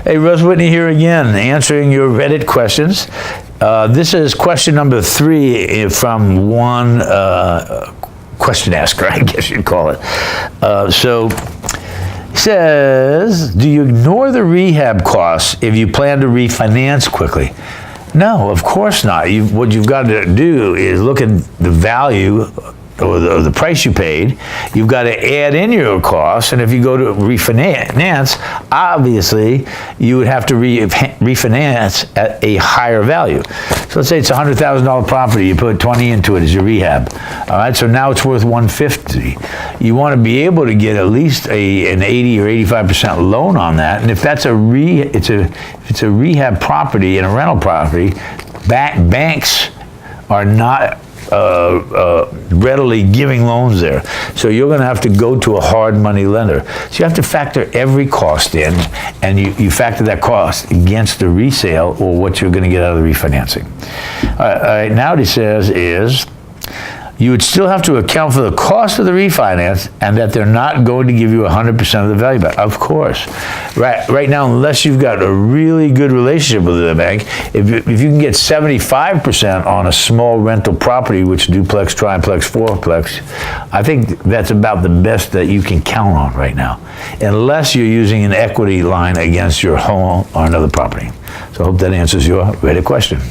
Hey, Russ Whitney here again, answering your Reddit questions. This is question number 3 from one question asker, I guess you'd call it. So, he says, do you ignore the rehab costs if you plan to refinance quickly? No, of course not. What you've got to do is look at the value or the price you paid. You've got to add in your costs, and if you go to refinance, obviously you would have to refinance at a higher value. So let's say it's a $100,000 property, you put 20 into it as your rehab. All right, so now it's worth $150. You want to be able to get at least an 80 or 85% loan on that, and if that's it's a rehab property and a rental property, banks are not readily giving loans there. So you're going to have to go to a hard money lender. So you have to factor every cost in, and you factor that cost against the resale or what you're going to get out of the refinancing. All right, now what he says is, you would still have to account for the cost of the refinance and that they're not going to give you 100% of the value back. Of course. Right now, unless you've got a really good relationship with the bank, if you can get 75% on a small rental property, which duplex, triplex, fourplex, I think that's about the best that you can count on right now, unless you're using an equity line against your home or another property. So I hope that answers your Reddit question.